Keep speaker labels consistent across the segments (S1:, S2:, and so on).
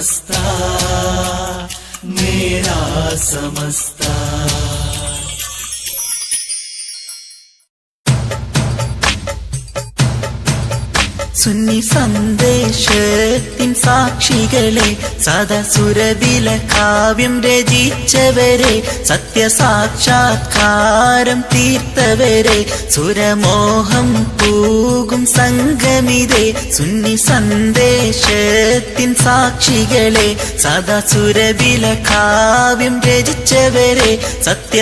S1: समस्ता मेरा समस्ता। സുന്നി സന്ദേശത്തിൻ സാക്ഷികളെ സദസുരവില കാവ്യം രചിച്ചവരെ സത്യസാക്ഷാത്കാരം തീർത്തവരെ സുരമോഹം പൂകും സംഗമിതേ സുന്നി സന്ദേശത്തിൻ സാക്ഷികളെ സദസുരവില കാവ്യം രചിച്ചവരെ സത്യസാക്ഷാത്കാരം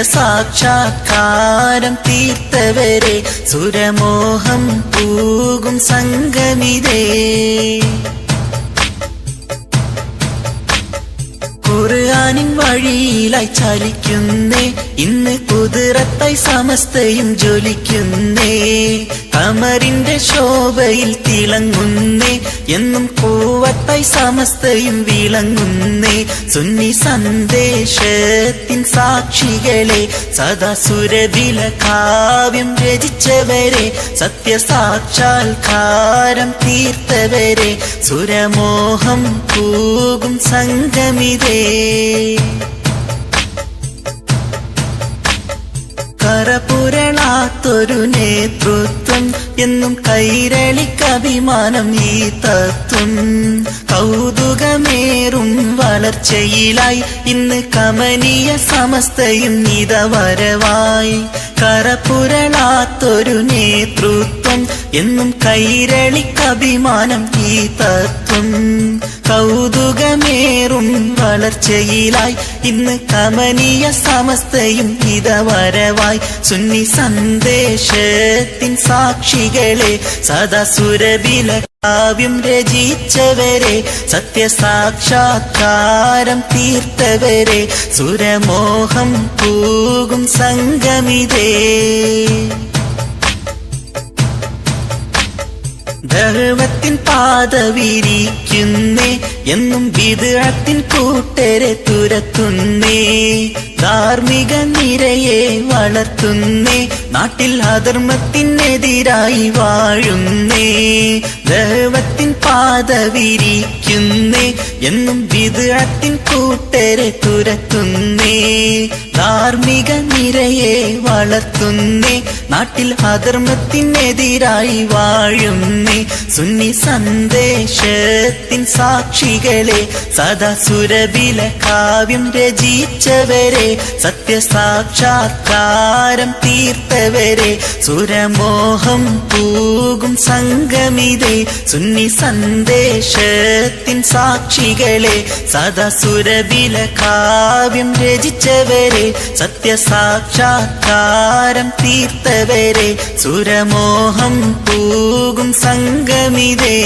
S1: തീർത്തവരെ സുരമോഹം പൂകും സംഗമിതേ ഖുർആനിൻ വഴിയിലായി ചലിക്കുന്നേ ഇന്ന് കുതിരത്തായി സമസ്തയും ജ്വലിക്കുന്നേ കമറിന്റെ ശോഭയിൽ തിളങ്ങുന്നേ എന്നും കൂവത്തായി സമസ്തയും വിളങ്ങുന്നേ സുന്നി സന്ദേശത്തിൻ സാക്ഷികളെ സദാസുരവില കാവ്യം രചിച്ചവരെ സത്യസാക്ഷാത്കാരം തീർത്തവരെ സുരമോഹം പൂകും സംഗമിതേ കരപുരളാത്തൊരു നേതൃത്വം എന്നും കൈരളിക്കഭിമാനം ഈ തത്വം കൗതുകമേറും വളർച്ചയിലായി ഇന്ന് കമനീയ സമസ്തയും നിതവരവായി കരപുരളാത്തൊരു നേതൃത്വം എന്നും കൈരളിക്കഭിമാനം ഈ തത്വം കൗതുകമേറും വളർച്ചയിലായി ഇന്ന് കമനീയ സമസ്തയും ഇതവരവായി സുന്നി സന്ദേശത്തിൻ സാക്ഷികളെ സദാസുരവില കാവ്യം രചിച്ചവരെ സത്യസാക്ഷാത്കാരം തീർത്തവരെ സുരമോഹം പൂകും സംഗമിതേ ധർമ്മത്തിൻ പാത വിരിക്കുന്നേ എന്നും വിദ്അത്തിൻ കൂട്ടരെ തുരത്തുന്നേ ധാർമ്മിക നിരയെ വളർത്തുന്നേ നാട്ടിൽ അധർമ്മത്തിനെതിരായി വാഴുന്നേ ധർമ്മത്തിൻ പാത വിരിക്കുന്നേ എന്നും വിദ്അത്തിൻ കൂട്ടരെ തുരത്തുന്നേ ധാർമ്മിക നിരയെ വളർത്തുന്നേ നാട്ടിൽ അധർമ്മത്തിനെതിരായി വാഴുന്നേ സുന്നി സന്ദേശത്തിൻ സാക്ഷികളെ സദാസുരവില കാവ്യം രചിച്ചവരെ സത്യസാക്ഷാത്കാരം തീർത്തവരെ സുരമോഹം പൂകും സംഗമിതേ സുന്നി സന്ദേശത്തിൻ സാക്ഷികളെ സദാസുരവില കാവ്യം രചിച്ചവരെ സത്യസാക്ഷാത്കാരം തീർത്തവരെ സുരമോഹം പൂകും സംഗമിതേ